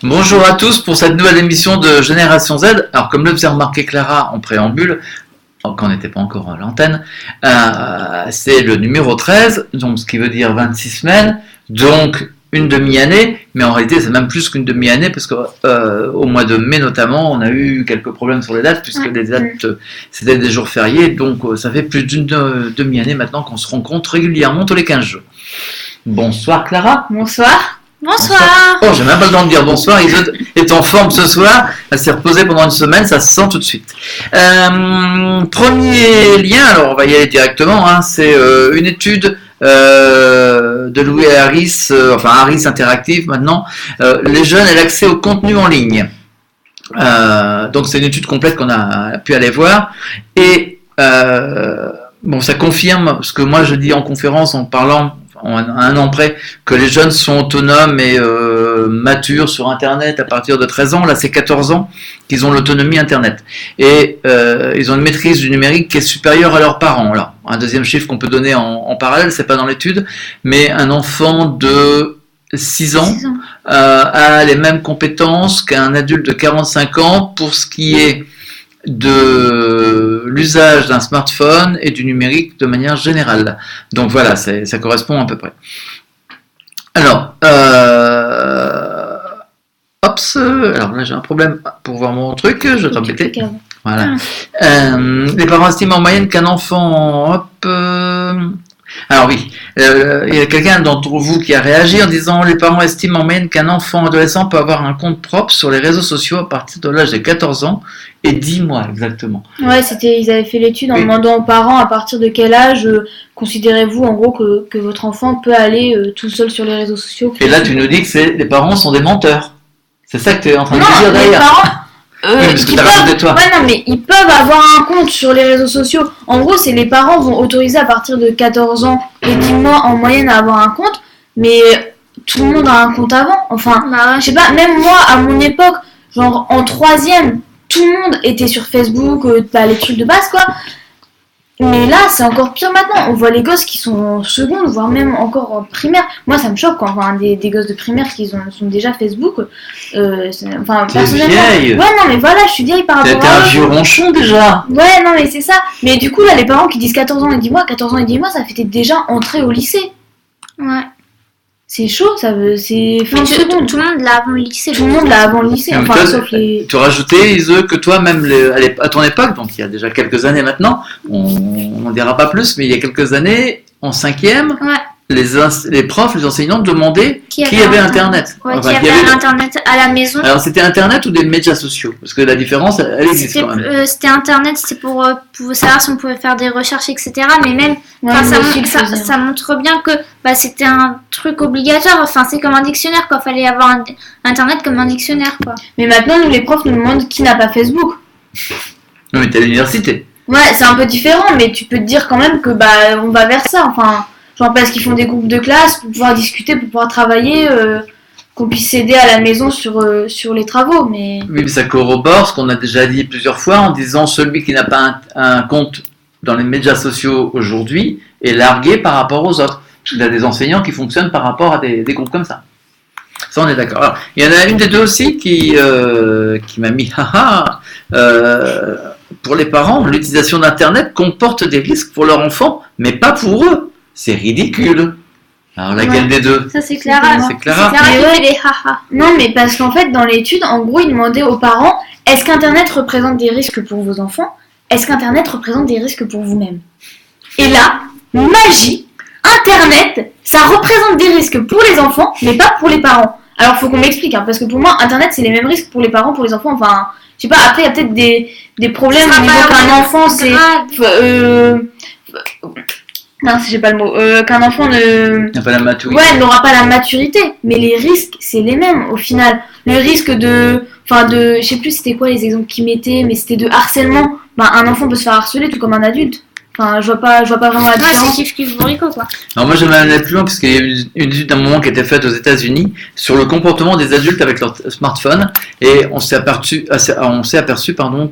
Bonjour à tous pour cette nouvelle émission de Génération Z. Alors comme le faisait remarquer Clara en préambule, quand on n'était pas encore à l'antenne, c'est le numéro 13, donc ce qui veut dire 26 semaines, donc une demi-année, mais en réalité c'est même plus qu'une demi-année parce qu'au mois de mai notamment, on a eu quelques problèmes sur les dates puisque les dates c'était des jours fériés, donc ça fait plus d'une demi-année maintenant qu'on se rencontre régulièrement tous les 15 jours. Bonsoir Clara. Bonsoir. Bonsoir. Oh, j'ai même pas le temps de dire bonsoir. Isolde est en forme ce soir. Elle s'est reposée pendant une semaine, ça se sent tout de suite. Premier lien, alors on va y aller directement. C'est une étude de Louis Harris, Harris Interactive maintenant. Les jeunes et l'accès au contenu en ligne. Donc c'est une étude complète qu'on a pu aller voir. Et ça confirme ce que moi je dis en conférence en parlant à un an près, que les jeunes sont autonomes et matures sur Internet à partir de 13 ans. Là, c'est 14 ans qu'ils ont l'autonomie Internet. Et ils ont une maîtrise du numérique qui est supérieure à leurs parents. Là, un deuxième chiffre qu'on peut donner en parallèle, c'est pas dans l'étude, mais un enfant de 6 ans a les mêmes compétences qu'un adulte de 45 ans pour ce qui est de l'usage d'un smartphone et du numérique de manière générale. Donc voilà, ça correspond à peu près. Alors, alors là j'ai un problème pour voir mon truc, je vais t'embêter. Voilà. Les parents estiment en moyenne qu'un enfant... Alors oui, il y a quelqu'un d'entre vous qui a réagi en disant les parents estiment en moyenne qu'un enfant adolescent peut avoir un compte propre sur les réseaux sociaux à partir de l'âge de 14 ans et 10 mois exactement. Ouais, ils avaient fait l'étude en demandant aux parents à partir de quel âge considérez-vous en gros que votre enfant peut aller tout seul sur les réseaux sociaux. Et là tu nous dis que les parents sont des menteurs. C'est ça que tu es en train de dire derrière. Les parents... parce que t'as rajouté toi. Ouais, non, mais ils peuvent avoir un compte sur les réseaux sociaux. En gros, c'est les parents vont autoriser à partir de 14 ans et 10 mois en moyenne à avoir un compte, mais tout le monde a un compte avant. Enfin, je sais pas, même moi, à mon époque, genre en 3e, tout le monde était sur Facebook, les trucs de base, quoi. Mais là, c'est encore pire maintenant. On voit les gosses qui sont en seconde, voire même encore en primaire. Moi, ça me choque quand on voit des gosses de primaire qui sont déjà Facebook. Personnellement. Vieille. Ouais, non, mais voilà, je suis vieille par rapport à... T'es un vieux ronchon déjà. Ouais, non, mais c'est ça. Mais du coup, là, les parents qui disent 14 ans et 10 mois, 14 ans et 10 mois, ça fait déjà entrer au lycée. Ouais. C'est chaud, ça veut. C'est fin de seconde. Tout le monde l'a avant le lycée. Tout le monde l'a avant le lycée. Sauf les. Tu rajoutais, Ise, que toi, même à ton époque, donc il y a déjà quelques années maintenant, on n'en dira pas plus, mais il y a quelques années, en 5e, les profs, les enseignants demandaient qui avait Internet. Ouais, qui avait Internet à la maison. Alors c'était Internet ou des médias sociaux? Parce que la différence, elle existe quand même. C'était Internet, c'était pour savoir si on pouvait faire des recherches, etc. Mais même, ça montre bien que c'était un truc obligatoire. Enfin, c'est comme un dictionnaire, quoi. Fallait avoir Internet comme un dictionnaire, quoi. Mais maintenant, les profs nous demandent qui n'a pas Facebook. Non, mais t'es à l'université. Ouais, c'est un peu différent, mais tu peux te dire quand même que on va vers ça. Enfin, genre parce qu'ils font des groupes de classe pour pouvoir discuter, pour pouvoir travailler, qu'on puisse s'aider à la maison sur les travaux. Mais... Oui, mais ça corrobore ce qu'on a déjà dit plusieurs fois en disant celui qui n'a pas un compte dans les médias sociaux aujourd'hui est largué par rapport aux autres. Parce qu'il y a des enseignants qui fonctionnent par rapport à des groupes comme ça. Ça, on est d'accord. Alors, il y en a une des deux aussi qui m'a mis pour les parents, l'utilisation d'Internet comporte des risques pour leurs enfants, mais pas pour eux. C'est ridicule. Alors, laquelle des deux? Ça, c'est Clara. C'est Clara. qui fait les haha. Non, mais parce qu'en fait, dans l'étude, en gros, ils demandaient aux parents est-ce qu'Internet représente des risques pour vos enfants? Est-ce qu'Internet représente des risques pour vous-même? Et là, magie, Internet, ça représente des risques pour les enfants, mais pas pour les parents. Alors, faut qu'on m'explique, parce que pour moi, Internet, c'est les mêmes risques pour les parents, pour les enfants. Enfin, je sais pas, après, il y a peut-être des problèmes au niveau qu'un enfant, c'est... Non, j'ai pas le mot. Qu'un enfant n'a pas la maturité. Ouais, n'aura pas la maturité. Mais les risques, c'est les mêmes au final. Le risque je sais plus c'était quoi les exemples qu'ils mettaient, mais c'était de harcèlement. Un enfant peut se faire harceler tout comme un adulte. Enfin, je vois pas vraiment la différence. C'est kiff bourrico, quoi. Alors moi j'aimerais aller plus loin parce qu'il y a eu une étude d'un moment qui a été faite aux États-Unis sur le comportement des adultes avec leur smartphone et on s'est aperçu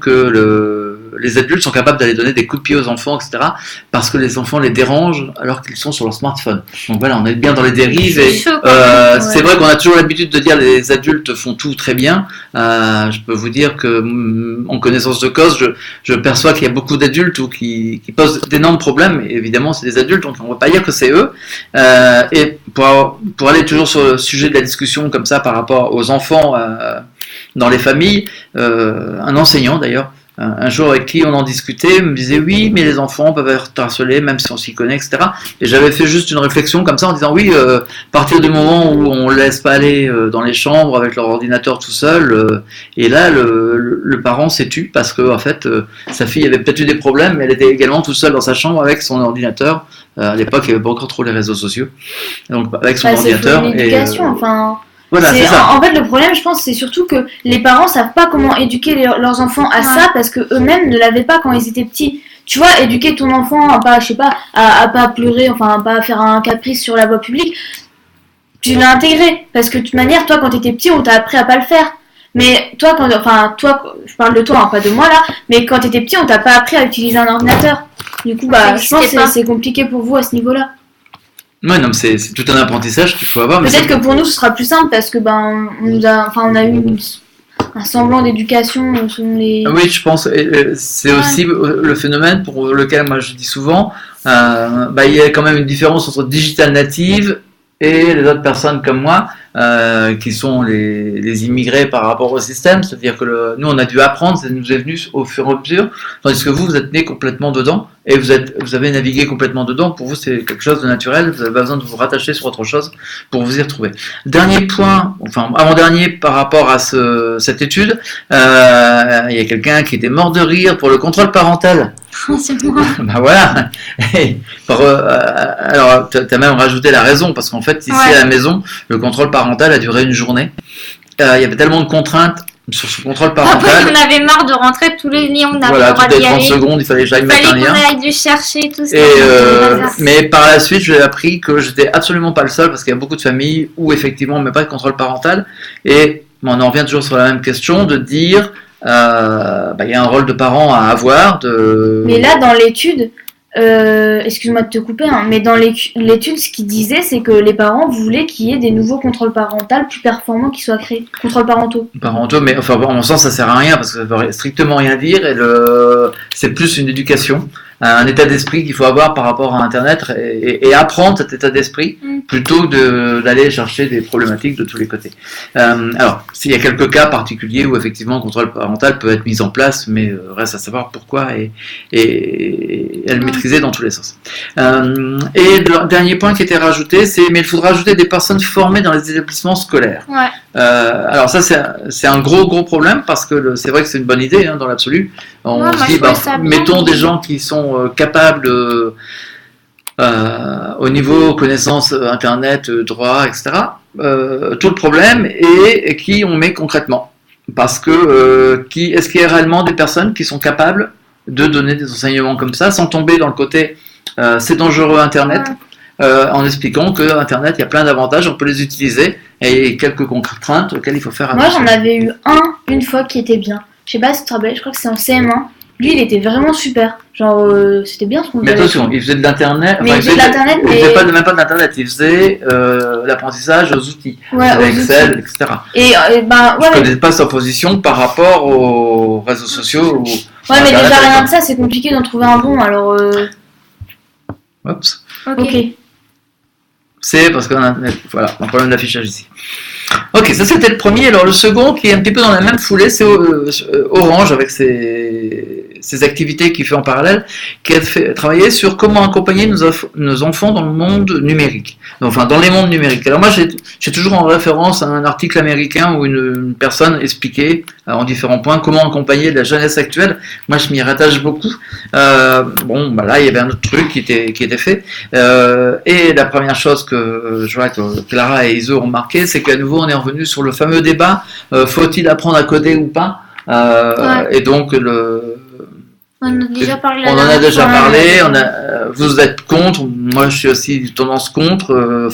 que les adultes sont capables d'aller donner des coups de pied aux enfants, etc., parce que les enfants les dérangent alors qu'ils sont sur leur smartphone. Donc voilà, on est bien dans les dérives. Et, c'est vrai qu'on a toujours l'habitude de dire les adultes font tout très bien. Je peux vous dire que, en connaissance de cause, je perçois qu'il y a beaucoup d'adultes qui posent d'énormes problèmes. Et évidemment, c'est des adultes, donc on ne va pas dire que c'est eux. Et pour aller toujours sur le sujet de la discussion comme ça par rapport aux enfants dans les familles, un enseignant d'ailleurs, un jour avec qui on en discutait, me disait oui, mais les enfants peuvent être harcelés même si on s'y connaît, etc. Et j'avais fait juste une réflexion comme ça en disant oui, à partir du moment où on ne laisse pas aller dans les chambres avec leur ordinateur tout seul, et là le parent s'est tu parce que en fait sa fille avait peut-être eu des problèmes, mais elle était également toute seule dans sa chambre avec son ordinateur. À l'époque, il n'y avait pas encore trop les réseaux sociaux, donc avec son ordinateur. C'est l'éducation, enfin. Voilà, c'est ça. En fait, le problème, je pense, c'est surtout que les parents savent pas comment éduquer leurs enfants à ça parce que eux-mêmes ne l'avaient pas quand ils étaient petits. Tu vois, éduquer ton enfant à pas, je sais pas, à pas pleurer, enfin, à pas faire un caprice sur la voie publique, tu l'as intégré parce que de toute manière, toi, quand t'étais petit, on t'a appris à pas le faire. Mais toi, je parle de toi, hein, pas de moi là, mais quand t'étais petit, on t'a pas appris à utiliser un ordinateur. Du coup, je pense que c'est compliqué pour vous à ce niveau-là. Ouais, non, c'est tout un apprentissage qu'il faut avoir. Peut-être que pour nous, ce sera plus simple parce que on a eu un semblant d'éducation selon les. Oui, je pense. C'est aussi le phénomène pour lequel moi je dis souvent, il y a quand même une différence entre digital native et les autres personnes comme moi, qui sont les immigrés par rapport au système, c'est-à-dire que nous on a dû apprendre, ça nous est venu au fur et à mesure, tandis que vous êtes né complètement dedans, et vous avez navigué complètement dedans, pour vous c'est quelque chose de naturel, vous n'avez pas besoin de vous rattacher sur autre chose pour vous y retrouver. Dernier point, enfin avant-dernier par rapport à cette étude, il y a quelqu'un qui était mort de rire pour le contrôle parental. C'est moi. Ben voilà. Alors, tu as même rajouté la raison, parce qu'en fait, ici à la maison, le contrôle parental a duré une journée. Il y avait tellement de contraintes sur ce contrôle parental. Après, on avait marre de rentrer tous les liens, on avait le droit d'y aller. Toutes les 30 secondes, il fallait que j'aille mettre un lien. Il fallait qu'on aille le chercher, tout ça. Mais par la suite, j'ai appris que j'étais absolument pas le seul, parce qu'il y a beaucoup de familles où effectivement on ne met pas de contrôle parental. Et on en revient toujours sur la même question, de dire... y a un rôle de parent à avoir. Mais là, dans l'étude, excuse-moi de te couper, hein, mais dans l'étude, ce qu'ils disaient, c'est que les parents voulaient qu'il y ait des nouveaux contrôles parentaux plus performants qui soient créés. Contrôles parentaux. Mais enfin, en mon sens, ça sert à rien parce que ça veut strictement rien dire et c'est plus une éducation, un état d'esprit qu'il faut avoir par rapport à Internet et apprendre cet état d'esprit plutôt que d'aller chercher des problématiques de tous les côtés. Alors, s'il y a quelques cas particuliers où effectivement le contrôle parental peut être mis en place, mais reste à savoir pourquoi et le maîtriser dans tous les sens. Et le dernier point qui était rajouté, mais il faudra ajouter des personnes formées dans les établissements scolaires. Ouais. Alors ça c'est un gros problème parce que c'est vrai que c'est une bonne idée dans l'absolu. On se dit mettons des gens qui sont capables au niveau connaissances internet, droit, etc. Tout le problème est qui on met concrètement parce que est-ce qu'il y a réellement des personnes qui sont capables de donner des enseignements comme ça sans tomber dans le côté c'est dangereux Internet. En expliquant que Internet, il y a plein d'avantages, on peut les utiliser, et quelques contraintes auxquelles il faut faire attention. Moi, j'en avais eu une fois qui était bien. Je sais pas si tu te rappelles, je crois que c'est en CM1. Lui, il était vraiment super. Genre, c'était bien ce qu'on faisait. Mais attention, il faisait de l'Internet. Mais il faisait de l'Internet, il faisait même pas de l'Internet, il faisait l'apprentissage aux outils. Excel, etc. Je connais pas sa position par rapport aux réseaux sociaux. Mais déjà rien de ça, c'est compliqué d'en trouver un bon, alors... Oups. Ok. C'est parce qu'on a un problème d'affichage ici. Ok, ça c'était le premier. Alors le second, qui est un petit peu dans la même foulée, c'est Orange avec ses activités qu'il fait en parallèle, qui a travaillé sur comment accompagner nos enfants dans le monde numérique. Enfin, dans les mondes numériques. Alors moi, j'ai toujours en référence à un article américain où une personne expliquait en différents points comment accompagner la jeunesse actuelle. Moi, je m'y rattache beaucoup. Là, il y avait un autre truc qui était fait. Et la première chose que je vois que Clara et Iso ont marqué, c'est qu'à nouveau, on est revenu sur le fameux débat, faut-il apprendre à coder ou pas Et donc, on en a déjà parlé. Vous êtes contre, moi je suis aussi tendance contre.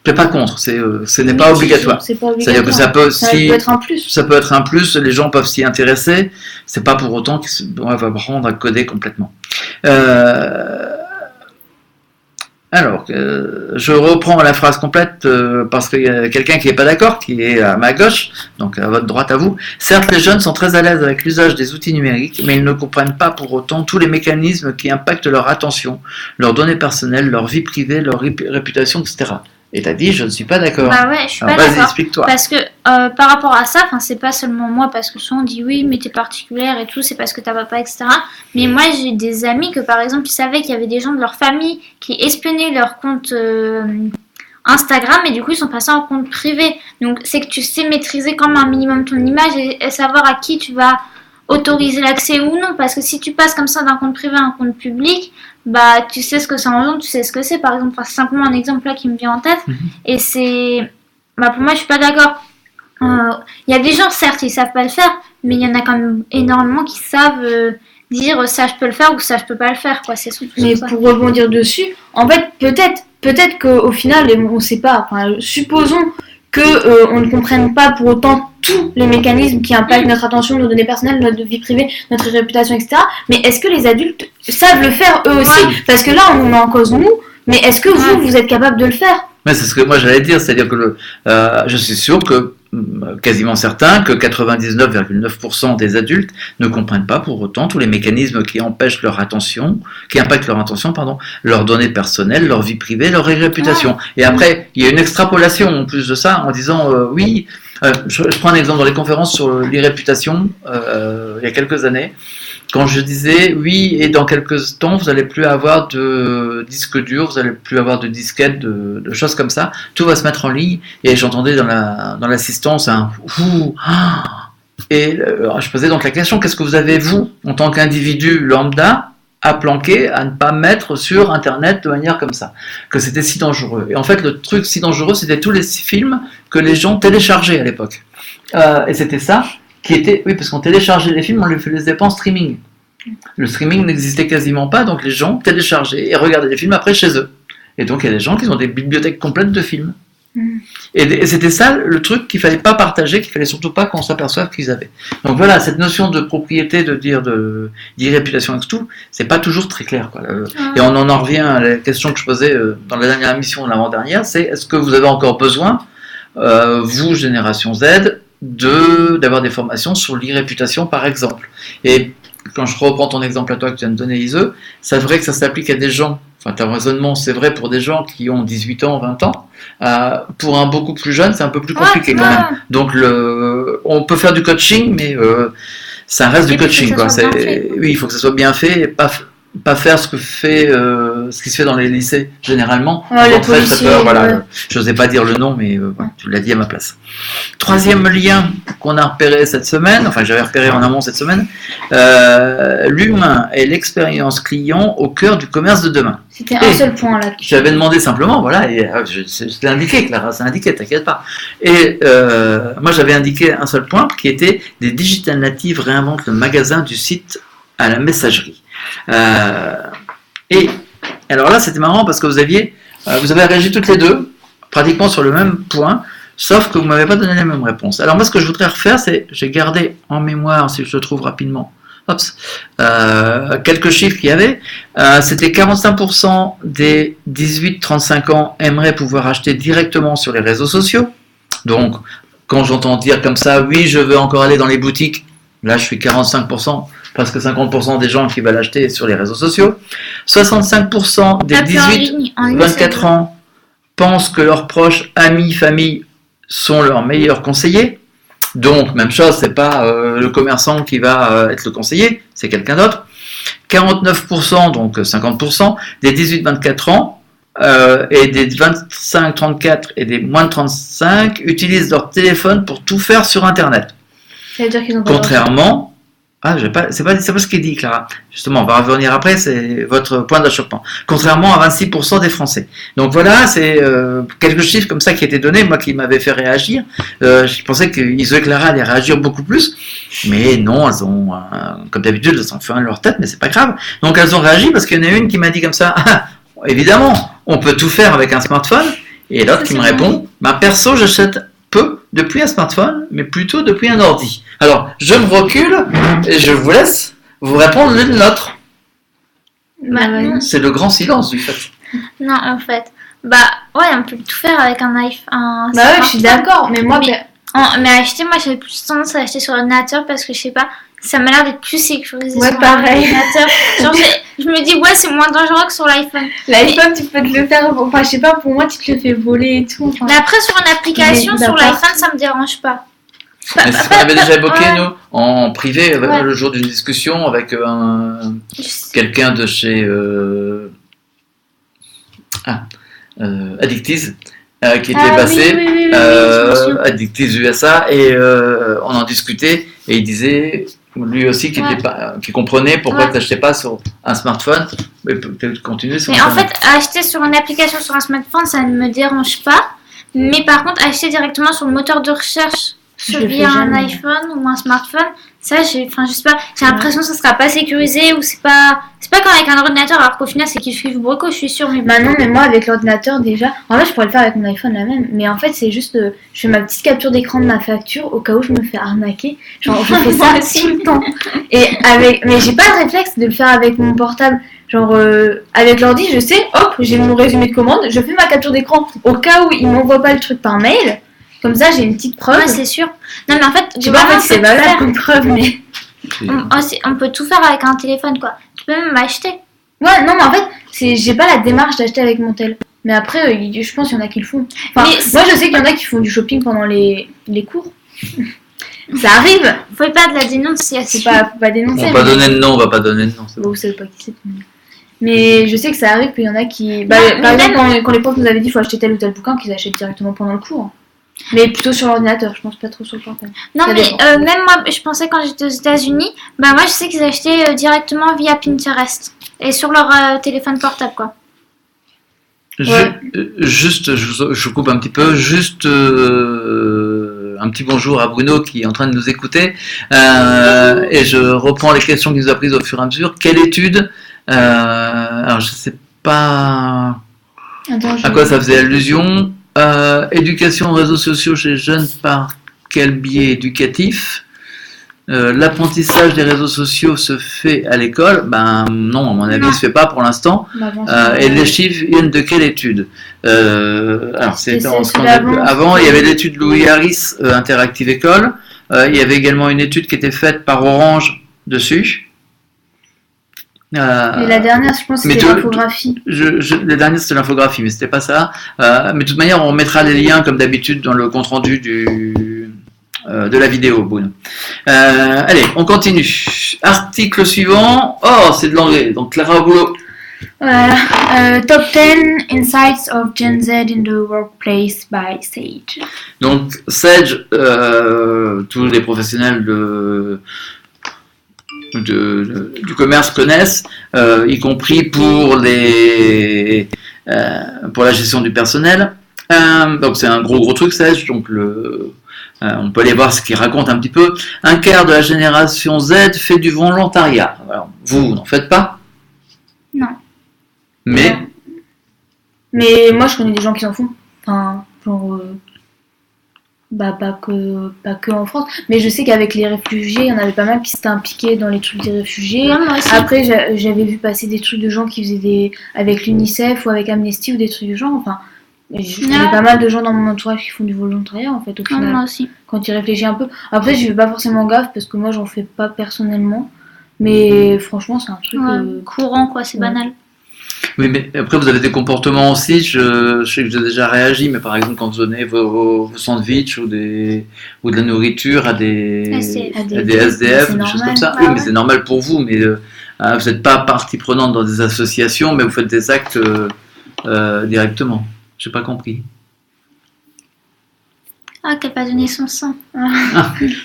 Je suis pas contre, ce n'est pas obligatoire. C'est pas obligatoire. C'est-à-dire que ça peut être un plus. Ça peut être un plus, les gens peuvent s'y intéresser, c'est pas pour autant qu'ils doivent apprendre à coder complètement. Alors, je reprends la phrase complète parce qu'il y a quelqu'un qui n'est pas d'accord, qui est à ma gauche, donc à votre droite à vous. Certes, les jeunes sont très à l'aise avec l'usage des outils numériques, mais ils ne comprennent pas pour autant tous les mécanismes qui impactent leur attention, leurs données personnelles, leur vie privée, leur réputation, etc. Et t'as dit, je ne suis pas d'accord. Bah ouais, je suis pas vas-y, d'accord. explique-toi. Parce que par rapport à ça, c'est pas seulement moi, parce que souvent on dit oui, mais t'es particulière et tout, c'est parce que t'as papa, etc. Mais moi j'ai des amis que par exemple ils savaient qu'il y avait des gens de leur famille qui espionnaient leur compte Instagram et du coup ils sont passés en compte privé. Donc c'est que tu sais maîtriser quand même un minimum ton image et savoir à qui tu vas autoriser l'accès ou non. Parce que si tu passes comme ça d'un compte privé à un compte public, bah tu sais ce que ça engendre, tu sais ce que c'est. Par exemple, c'est simplement un exemple là qui me vient en tête. Et c'est... Bah pour moi je suis pas d'accord. Il y a des gens, certes, ils savent pas le faire, mais il y en a quand même énormément qui savent dire ça je peux le faire ou ça je peux pas le faire, quoi. C'est surtout mais ça. Pour rebondir dessus, en fait, peut-être qu'au final, on sait pas, supposons que on ne comprenne pas pour autant tous les mécanismes qui impactent notre attention, nos données personnelles, notre vie privée, notre réputation, etc. Mais est-ce que les adultes savent le faire eux aussi? Parce que là, on met en cause nous, mais est-ce que vous êtes capable de le faire? Mais c'est ce que moi j'allais dire, c'est-à-dire que je suis sûr que quasiment certain que 99,9% des adultes ne comprennent pas pour autant tous les mécanismes qui empêchent leur attention, qui impactent leur attention, leurs données personnelles, leur vie privée, leur réputation. Et après, il y a une extrapolation en plus de ça en disant oui. Je prends un exemple dans les conférences sur l'irréputation il y a quelques années. Quand je disais oui, et dans quelques temps, vous n'allez plus avoir de disques durs, vous n'allez plus avoir de disquettes, de choses comme ça, tout va se mettre en ligne. Et j'entendais dans l'assistance un ouh. Et je posais donc la question, qu'est-ce que vous avez, vous, en tant qu'individu lambda, à planquer, à ne pas mettre sur Internet de manière comme ça, que c'était si dangereux. Et en fait, le truc si dangereux, c'était tous les films que les gens téléchargeaient à l'époque. Et c'était ça qui était... Oui, parce qu'on téléchargeait les films, on les faisait pas en streaming. Le streaming n'existait quasiment pas, donc les gens téléchargeaient et regardaient les films après chez eux. Et donc il y a des gens qui ont des bibliothèques complètes de films. Et c'était ça le truc qu'il fallait pas partager, qu'il fallait surtout pas qu'on s'aperçoive qu'ils avaient. Donc voilà, cette notion de propriété, d'irréputation et tout, c'est pas toujours très clair, quoi. Et on en revient à la question que je posais dans la dernière émission de l'avant-dernière, c'est est-ce que vous avez encore besoin, vous, génération Z, d'avoir des formations sur l'irréputation, par exemple. Et quand je reprends ton exemple à toi que tu viens de donner, Ise, c'est vrai que ça s'applique à des gens, ton raisonnement c'est vrai pour des gens qui ont 18 ans, 20 ans, pour un beaucoup plus jeune c'est un peu plus compliqué quand même. Donc on peut faire du coaching, mais ça reste du coaching, quoi. Oui, il faut que ça soit bien fait et pas faire ce qui se fait dans les lycées généralement. Les policiers, je n'osais pas dire le nom, mais tu l'as dit à ma place. Troisième lien qu'on a repéré cette semaine, j'avais repéré en amont cette semaine, l'humain et l'expérience client au cœur du commerce de demain. C'était un seul point là. J'avais demandé simplement, et je l'ai indiqué, Clara, c'est indiqué, t'inquiète pas. Et moi j'avais indiqué un seul point qui était des digital natives réinventent le magasin du site à la messagerie. Et alors là c'était marrant parce que vous avez réagi toutes les deux pratiquement sur le même point, sauf que vous ne m'avez pas donné la même réponse. Alors moi ce que je voudrais refaire, c'est j'ai gardé en mémoire, si je le trouve rapidement, quelques chiffres qu'il y avait. C'était 45% des 18-35 ans aimeraient pouvoir acheter directement sur les réseaux sociaux. Donc quand j'entends dire comme ça, oui je veux encore aller dans les boutiques, là je suis 45%, presque 50% des gens qui veulent acheter sur les réseaux sociaux. 65% des 18-24 ans pensent que leurs proches, amis, famille sont leurs meilleurs conseillers. Donc, même chose, c'est pas le commerçant qui va être le conseiller, c'est quelqu'un d'autre. 49%, donc 50%, des 18-24 ans et des 25-34 et des moins de 35 utilisent leur téléphone pour tout faire sur Internet. C'est-à-dire qu'ils ont contrairement... c'est pas ce qu'il dit, Clara. Justement, on va revenir après, c'est votre point d'achoppement. Contrairement à 26% des Français. Donc voilà, c'est quelques chiffres comme ça qui étaient donnés, moi qui m'avaient fait réagir. Je pensais qu'Ise et Clara allaient réagir beaucoup plus, mais non, elles ont, comme d'habitude, elles ont fait un de leur tête, mais c'est pas grave. Donc elles ont réagi parce qu'il y en a une qui m'a dit comme ça, évidemment, on peut tout faire avec un smartphone, Et l'autre qui me répond, perso, j'achète peu depuis un smartphone, mais plutôt depuis un ordi. Alors, je me recule et je vous laisse vous répondre l'une de l'autre. C'est le grand silence du fait. Non, en fait, on peut tout faire avec un iPhone. Je suis d'accord, mais moi... Mais acheter, moi j'avais plus tendance à acheter sur l'ordinateur parce que je sais pas, ça m'a l'air d'être plus sécurisé sur l'ordinateur. Genre, je me dis, c'est moins dangereux que sur l'iPhone. L'iPhone, tu peux te le faire, je sais pas, pour moi, tu te le fais voler et tout. Mais après, sur une application, sur l'iPhone, ça me dérange pas. C'est ce qu'on avait déjà évoqué, nous, en privé, le jour d'une discussion avec quelqu'un de chez Addictiz. Qui était passé Addictiz USA et on en discutait et il disait lui aussi qui comprenait pourquoi tu n'achetais pas sur un smartphone mais peut-être continuer sur en fait acheter sur une application sur un smartphone ça ne me dérange pas mais par contre acheter directement sur le moteur de recherche via un iPhone ou un smartphone ça je sais pas j'ai l'impression que ça sera pas sécurisé ou c'est pas comme avec un ordinateur alors qu'au final c'est qu'il suit Broco je suis sûre mais non mais moi avec l'ordinateur déjà en fait je pourrais le faire avec mon iPhone la même mais en fait c'est juste je fais ma petite capture d'écran de ma facture au cas où je me fais arnaquer genre je fais ça tout le temps mais j'ai pas le réflexe de le faire avec mon portable genre avec l'ordi je sais j'ai mon résumé de commande je fais ma capture d'écran au cas où il m'envoie pas le truc par mail. Comme ça, j'ai une petite preuve. Ouais, c'est sûr. Non, mais en fait, c'est valable comme preuve, mais... On peut tout faire avec un téléphone, quoi. Tu peux même m'acheter. Ouais, non, mais en fait, j'ai pas la démarche d'acheter avec mon tel. Mais après, je pense qu'il y en a qui le font. Enfin, moi, je sais qu'il y en a qui font du shopping pendant les cours. Ça arrive. Faut pas de la dénonciation. Faut pas dénoncer. On va pas donner de nom, on va pas donner de nom. Bon, vous savez pas qui c'est. Mais je sais que ça arrive qu'il y en a qui... par exemple, quand les profs nous avaient dit qu'il faut acheter tel ou tel bouquin, qu'ils achètent directement pendant le cours. Mais plutôt sur l'ordinateur, je pense pas trop sur le portable. Non, mais même moi, je pensais quand j'étais aux États-Unis, moi je sais qu'ils achetaient directement via Pinterest et sur leur téléphone portable, quoi. Juste, je coupe un petit peu, juste un petit bonjour à Bruno qui est en train de nous écouter et je reprends les questions qu'il nous a prises au fur et à mesure. Quelle étude alors je sais pas à quoi ça faisait allusion. Éducation aux réseaux sociaux chez les jeunes par quel biais éducatif l'apprentissage des réseaux sociaux se fait à l'école non, à mon avis, il ne se fait pas pour l'instant. Et les chiffres viennent de quelle étude alors, avant, il y avait l'étude Louis Harris, Interactive École. Il y avait également une étude qui était faite par Orange dessus. Et la dernière, je pense, c'était l'infographie. La dernière, c'était l'infographie, mais c'était pas ça. Mais de toute manière, on mettra les liens, comme d'habitude, dans le compte-rendu de la vidéo, Boone. Allez, on continue. Article suivant. Oh, c'est de l'anglais. Donc, Clara Boulot. Voilà. Top 10 Insights of Gen Z in the Workplace by Sage. Donc, Sage, tous les professionnels du commerce connaissent, y compris pour la gestion du personnel. Donc c'est un gros truc, Sage. Donc on peut aller voir ce qu'il raconte un petit peu. Un quart de la génération Z fait du volontariat. Alors, vous n'en faites pas? Non. Mais moi je connais des gens qui en font. Enfin, genre... pas que en France, mais je sais qu'avec les réfugiés, il y en avait pas mal qui s'étaient impliqués dans les trucs des réfugiés. Après, j'avais vu passer des trucs de gens qui faisaient avec l'UNICEF ou avec Amnesty ou des trucs du genre. Enfin, je connais pas mal de gens dans mon entourage qui font du volontariat en fait au final. Moi aussi. Quand tu réfléchis un peu. Après, je fais pas forcément gaffe parce que moi, j'en fais pas personnellement. Mais franchement, c'est un truc courant, quoi. C'est banal. Oui, mais après, vous avez des comportements aussi. Je sais que j'ai déjà réagi, mais par exemple, quand vous donnez vos sandwichs ou de la nourriture à des SDF, des choses comme ça. Oui, mais c'est normal pour vous, mais vous n'êtes pas partie prenante dans des associations, mais vous faites des actes directement. Je n'ai pas compris. Ah, qu'elle n'a pas donné son sang. Oui,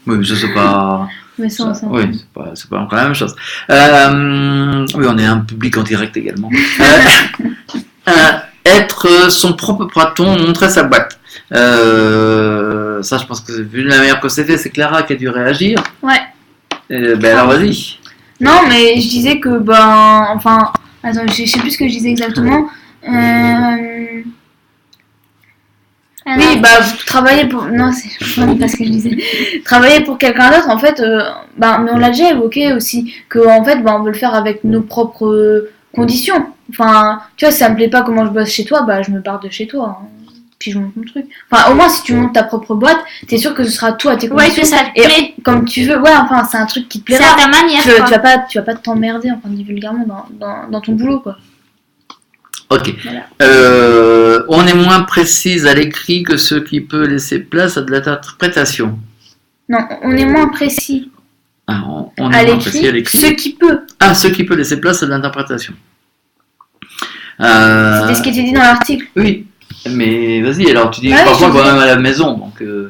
mais ça, c'est pas... Mais ça, oui, c'est pas encore la même chose. Oui, on est un public en direct également. Être son propre patron, montrer sa boîte. Ça, je pense que vu la manière que c'était, c'est Clara qui a dû réagir. Ouais. Alors vas-y. Non, mais je disais que, attends, je sais plus ce que je disais exactement. Oui, travailler pour... Non, c'est pas ce que je disais. Travailler pour quelqu'un d'autre, en fait, mais on l'a déjà évoqué aussi, que en fait, on veut le faire avec nos propres conditions. Enfin, tu vois, si ça me plaît pas comment je bosse chez toi, je me barre de chez toi. Hein. Puis je monte mon truc. Enfin, au moins, si tu montes ta propre boîte, t'es sûr que ce sera tout à tes conditions. Ouais, que ça te plaît. Et comme tu veux, c'est un truc qui te plaira. C'est à ta manière. Tu vas pas t'emmerder, vulgairement, dans ton boulot, quoi. Ok. Voilà. On est moins précise à l'écrit que ce qui peut laisser place à de l'interprétation. Non, on est moins précis. On est moins précis à l'écrit. Ce qui peut. Ce qui peut laisser place à de l'interprétation. C'était ce qui était dit dans l'article. Oui. Mais vas-y, alors tu dis parfois quand même à la maison, donc... non,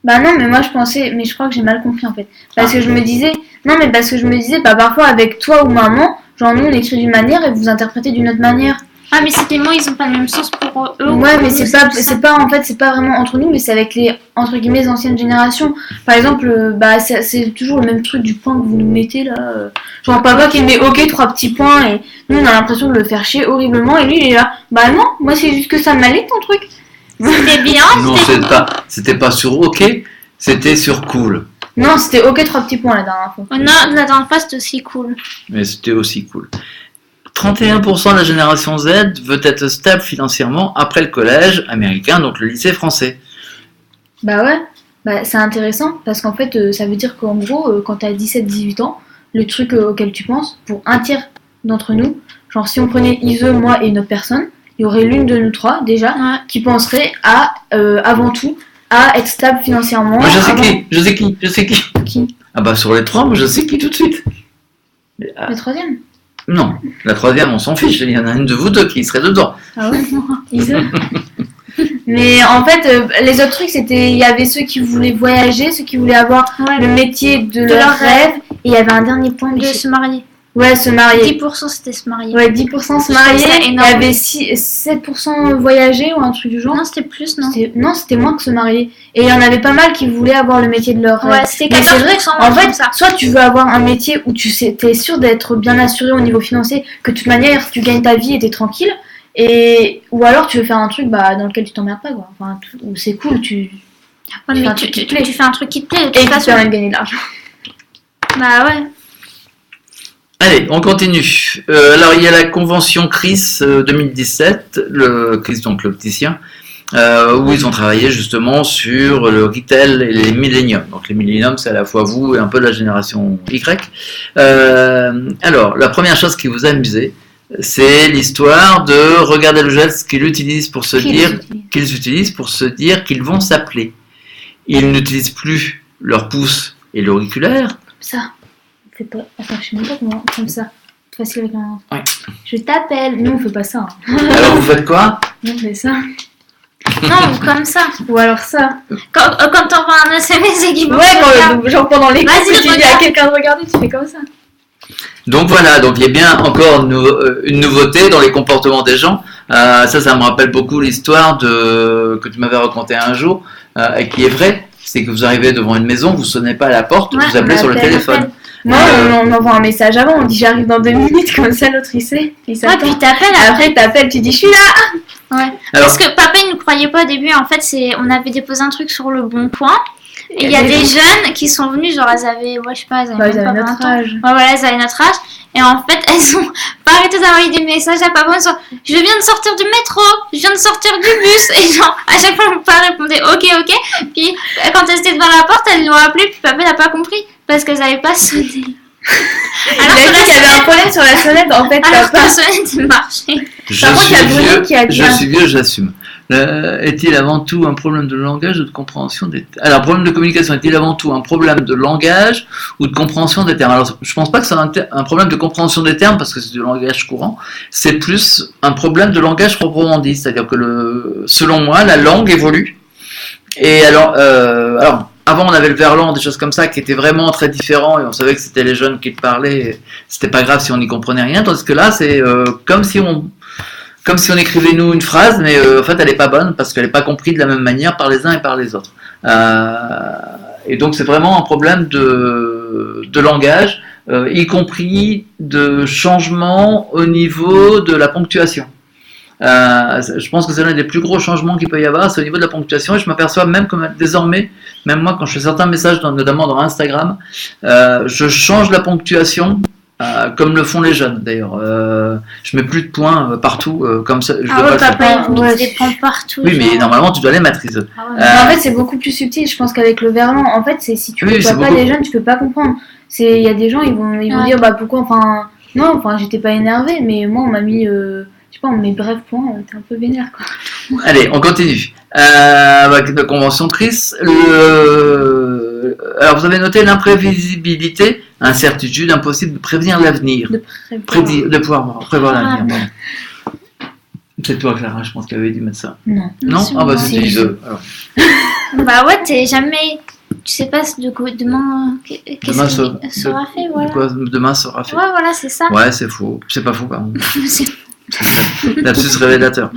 mais moi je pensais, mais je crois que j'ai mal compris en fait. Parce que je me disais, parfois avec toi ou maman, genre nous on écrit d'une manière et vous interprétez d'une autre manière. Ah, mais ces mots ils ont pas le même sens pour eux. Ouais, mais c'est pas vraiment entre nous, mais c'est avec les, entre guillemets, anciennes générations. Par exemple, c'est toujours le même truc du point que vous nous mettez là. Genre papa qui met ok 3 petits points et nous on a l'impression de le faire chier horriblement et lui il est là. Non, moi c'est juste que ça m'allait ton truc. C'était bien. Non, c'était pas sur ok, c'était sur cool. Non, c'était ok 3 petits points la dernière fois. Non, la dernière fois c'était aussi cool. Mais c'était aussi cool. 31% de la génération Z veut être stable financièrement après le collège américain, donc le lycée français. C'est intéressant parce qu'en fait, ça veut dire qu'en gros, quand t'as 17-18 ans, le truc auquel tu penses, pour un tiers d'entre nous, genre si on prenait Ise, moi et une autre personne, il y aurait l'une de nous trois déjà qui penserait à, avant tout, à être stable financièrement. Moi je sais qui. Qui ? Sur les trois, moi je sais qui tout de suite. Le troisième ? Non, la troisième, on s'en fiche. Il y en a une de vous deux qui serait dedans. Ah ouais, Ise. Mais en fait, les autres trucs, il y avait ceux qui voulaient voyager, ceux qui voulaient avoir le métier de leur rêve, et il y avait un dernier point de se marier. Ouais, se marier. 10% c'était se marier. Ouais, 10% se marier. Il y avait 7% voyager ou un truc du genre. Non, c'était plus, non. C'était moins que se marier. Et il y en avait pas mal qui voulaient avoir le métier de leur rêve. Ouais, c'était 14%. En fait, soit tu veux avoir un métier où t'es sûr d'être bien assuré au niveau financier, que de toute manière tu gagnes ta vie et t'es tranquille. Ou alors tu veux faire un truc dans lequel tu t'emmerdes pas, quoi. Enfin, où c'est cool, tu fais un truc qui te plaît. Et qui te permet de gagner de l'argent. Bah ouais. Allez, on continue. Alors, il y a la convention CRIS 2017, le CRIS, donc l'opticien, où ils ont travaillé justement sur le retail et les milléniums. Donc, les milléniums, c'est à la fois vous et un peu la génération Y. Alors, la première chose qui vous a amusé, c'est l'histoire de regarder le geste qu'ils utilisent pour se dire qu'ils vont s'appeler. Ils n'utilisent plus leur pouce et l'auriculaire. Ça. Attends, je sais même pas comment, comme ça. Facile avec un... Ouais. Je t'appelle. Nous, on fait pas ça. Hein. Alors, vous faites quoi? Nous, on fait ça. Non, comme ça. Ou alors ça. Quand t'envoies un SMS et qu'il genre pendant les cours, tu dis à quelqu'un de regarder, tu fais comme ça. Donc voilà, donc il y a bien encore une nouveauté dans les comportements des gens. Ça me rappelle beaucoup l'histoire que tu m'avais racontée un jour, et qui est vraie. C'est que vous arrivez devant une maison, vous sonnez pas à la porte, vous appelez sur le téléphone. Moi, on envoie un message avant, on dit j'arrive dans 2 minutes, comme ça l'autre il sait. Puis t'appelles. Après t'appelles, tu dis je suis là. Ouais. Alors, parce que papa il ne croyait pas au début, en fait on avait déposé un truc sur le bon coin. Et il y a des jeunes qui sont venus, genre elles avaient, elles avaient notre âge. Ouais, voilà, elles avaient notre âge. Et en fait, elles ont pas arrêté d'envoyer des messages à papa en disant je viens de sortir du métro, je viens de sortir du bus. Et genre, à chaque fois, papa répondait ok. Puis quand elles étaient devant la porte, elles l'ont appelé, puis papa n'a pas compris parce qu'elles n'avaient pas sonné. Alors il a dit qu'il y avait un problème sur la sonnette, en fait. Alors que la sonnette marchait. Je suis vieux, j'assume. Est-il avant tout un problème de langage ou de compréhension des termes? Alors, problème de communication, est-il avant tout un problème de langage ou de compréhension des termes? Alors, je pense pas que c'est un problème de compréhension des termes parce que c'est du langage courant. C'est plus un problème de langage proprement dit. C'est-à-dire que, selon moi, la langue évolue. Et alors, avant, on avait le verlan, des choses comme ça qui étaient vraiment très différents et on savait que c'était les jeunes qui le parlaient. C'était pas grave si on n'y comprenait rien. Tandis que là, c'est comme si on écrivait nous une phrase, mais en fait elle n'est pas bonne parce qu'elle n'est pas comprise de la même manière par les uns et par les autres. Et donc c'est vraiment un problème de langage, y compris de changement au niveau de la ponctuation. Je pense que c'est l'un des plus gros changements qu'il peut y avoir, c'est au niveau de la ponctuation, et je m'aperçois même que désormais, même moi quand je fais certains messages, notamment dans Instagram, je change la ponctuation, comme le font les jeunes d'ailleurs. Je mets plus de points partout, comme ça. Je dois pas mis des points partout. Oui, mais normalement tu dois les mettre. En fait, c'est beaucoup plus subtil, je pense qu'avec le verlan, en fait, c'est si tu ne vois pas les jeunes, tu peux pas comprendre. Il y a des gens, ils vont dire, bah pourquoi, non, j'étais pas énervée, mais moi on m'a mis... je sais pas, on met bref point, t'es un peu vénère quoi. Allez, on continue. Avec la convention TRIS, alors vous avez noté l'imprévisibilité, incertitude, impossible de prévenir l'avenir. De pouvoir prévoir l'avenir. Bon. C'est toi, Clara, je pense qu'elle avait dû mettre ça. Non. Non. Ah bah c'était les deux. Bah ouais, t'es jamais... Tu sais pas de quoi demain sera fait, voilà. Quoi, demain sera fait. Ouais, voilà, c'est ça. Ouais, c'est faux. C'est pas faux, pardon. Lapsus révélateur.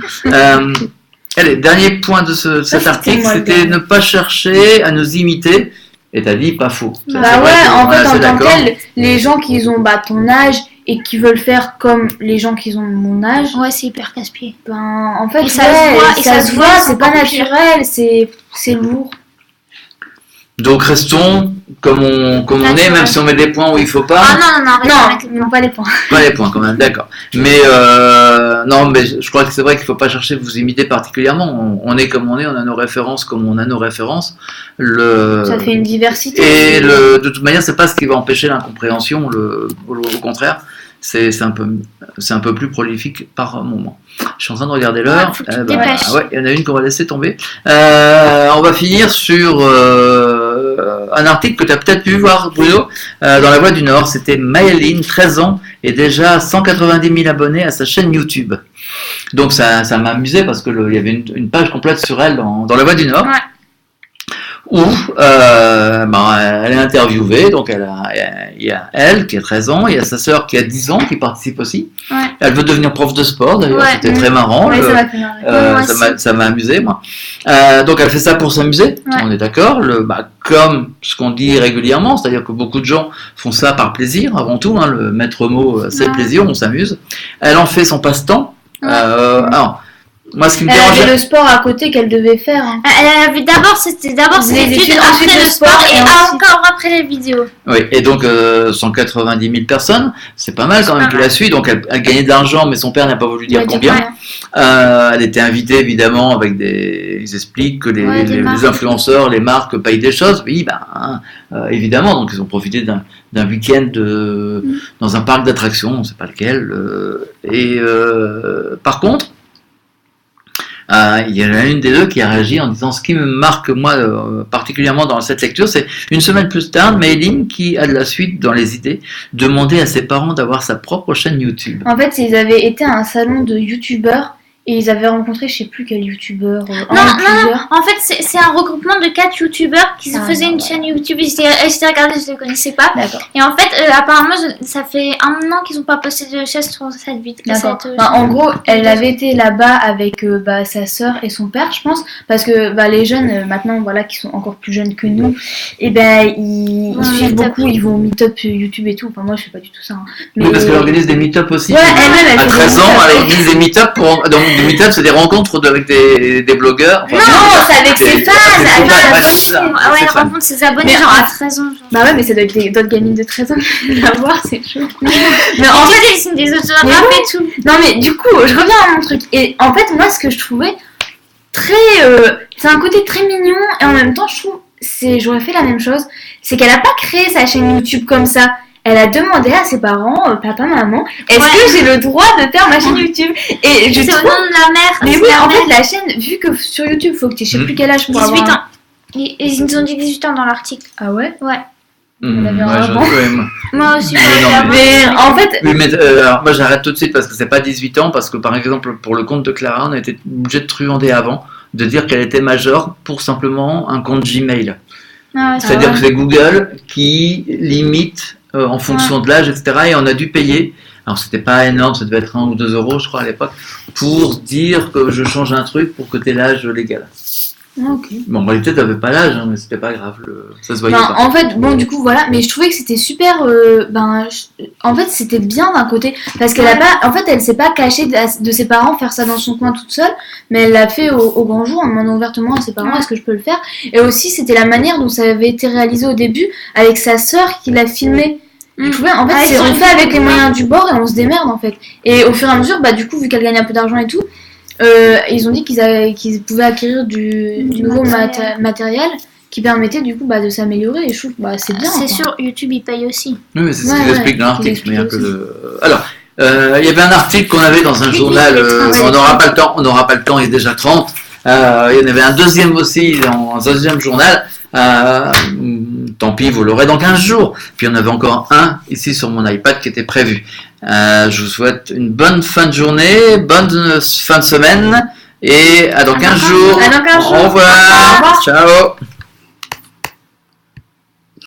Allez, dernier point de cet article, c'était ne pas chercher à nous imiter. Et t'as dit pas faux. Bah ouais, en fait, en tant que tel, les gens qui ont ton âge et qui veulent faire comme les gens qui ont mon âge. Ouais, c'est hyper casse-pied. Ben, en fait, ça se voit, c'est pas naturel, c'est lourd. Donc restons comme on est, même si on met des points où il faut pas. Ah non, pas les points. Pas les points quand même, d'accord. Mais non, mais je crois que c'est vrai qu'il faut pas chercher à vous imiter particulièrement. On est comme on est, on a nos références comme on a nos références. Ça fait une diversité. Et de toute manière, c'est pas ce qui va empêcher l'incompréhension. Au contraire, c'est un peu plus prolifique par moment. Je suis en train de regarder l'heure. Ouais, il y en a une qu'on va laisser tomber. On va finir sur un article que tu as peut-être pu voir, Bruno, dans La Voix du Nord. C'était Maëline, 13 ans, et déjà 190 000 abonnés à sa chaîne YouTube. Donc ça m'a amusé parce qu'il y avait une page complète sur elle dans La Voix du Nord. Ouais. Où elle est interviewée, donc il y a elle qui a 13 ans, il y a sa sœur qui a 10 ans qui participe aussi. Ouais. Elle veut devenir prof de sport d'ailleurs, c'était très marrant. Ouais, ça m'a amusé moi. Donc elle fait ça pour s'amuser, on est d'accord. Comme ce qu'on dit régulièrement, c'est-à-dire que beaucoup de gens font ça par plaisir avant tout. Le maître mot, c'est le plaisir, on s'amuse. Elle en fait son passe-temps. Alors, moi, ce qui me dérange... Elle avait le sport à côté qu'elle devait faire. Elle avait d'abord ses études, après le sport et encore après les vidéos. Oui, et donc 190 000 personnes, c'est pas mal quand même qui la suit. Donc elle gagnait de l'argent, mais son père n'a pas voulu dire combien. Elle était invitée évidemment avec ils expliquent que les influenceurs, les marques payent des choses. Oui, évidemment, donc ils ont profité d'un week-end dans un parc d'attractions, on ne sait pas lequel. Par contre, il y en a une des deux qui a réagi en disant ce qui me marque moi particulièrement dans cette lecture, c'est une semaine plus tard, Maëline qui a de la suite dans les idées demandait à ses parents d'avoir sa propre chaîne YouTube. En fait, ils avaient été à un salon de youtubeurs et ils avaient rencontré je sais plus quel youtubeur. Non, en fait c'est un regroupement de 4 youtubeurs qui se faisaient une chaîne YouTube. J'étais regardée, je ne les connaissais pas. D'accord. Et en fait apparemment ça fait un an qu'ils n'ont pas posté de chaîne sur cette vidéo. En gros, elle avait été là-bas avec sa sœur et son père, je pense, parce que les jeunes maintenant qui sont encore plus jeunes que nous, et ils suivent beaucoup, ils vont au meet-up YouTube et tout. Enfin moi je fais pas du tout ça. Mais parce qu'elle organise des meet-up aussi. Ouais, elle à 13 ans, elle organise des meet-up les meet-up, c'est des rencontres avec des blogueurs. Non, c'est avec ses fans. Elle rencontre ses abonnés genre à 13 ans. Bah ouais, mais ça doit être d'autres gamines de 13 ans qui la voir, c'est chaud. Mais en fait, ils signent des autographes et tout. Non, mais du coup, je reviens à mon truc. Et en fait, moi, ce que je trouvais c'est un côté très mignon et en même temps, je trouve, j'aurais fait la même chose. C'est qu'elle a pas créé sa chaîne YouTube comme ça. Elle a demandé à ses parents, papa, maman, est-ce que j'ai le droit de faire ma chaîne YouTube? Et c'est au nom de la mère. Mais oui, en fait, la chaîne, vu que sur YouTube, il faut que tu aies je sais plus quel âge pour 18 ans. Ils nous ont dit 18 ans dans l'article. Ah ouais? Ouais. Moi aussi. Mais en fait... Oui, mais moi j'arrête tout de suite parce que c'est pas 18 ans, parce que par exemple, pour le compte de Clara, on a été obligé de truander avant, de dire qu'elle était majeure pour simplement un compte Gmail. C'est-à-dire que c'est Google qui limite en fonction de l'âge, etc. Et on a dû payer, alors c'était pas énorme, ça devait être 1 ou 2 euros je crois à l'époque, pour dire que je change un truc pour que tu aies l'âge légal. Ah, ok. Bon, en réalité, t'avais pas l'âge, hein, mais c'était pas grave, ça se voyait pas. En fait, bon, du coup, voilà, mais je trouvais que c'était super. En fait, c'était bien d'un côté, parce qu'elle a pas. En fait, elle s'est pas cachée de ses parents faire ça dans son coin toute seule, mais elle l'a fait au grand jour en demandant ouvertement à ses parents est-ce que je peux le faire. Et aussi, c'était la manière dont ça avait été réalisé au début, avec sa sœur qui l'a filmé. Je trouvais, en fait, on fait avec les moyens du bord et on se démerde en fait. Et au fur et à mesure, du coup, vu qu'elle gagne un peu d'argent et tout. Ils ont dit qu'ils pouvaient acquérir du nouveau matériel qui permettait du coup de s'améliorer et je trouve c'est bien. C'est sûr, YouTube il paye aussi. Oui, mais c'est ce qu'il explique dans l'article. Alors, il y avait un article qu'on avait dans un journal, on n'aura pas le temps, il est déjà 30. Il y en avait un deuxième aussi dans un deuxième journal. Tant pis, vous l'aurez dans 15 jours. Puis il y en avait encore un ici sur mon iPad qui était prévu. Je vous souhaite une bonne fin de journée, bonne fin de semaine et à dans 15 jours. À dans 15 jours. Au revoir. Ciao.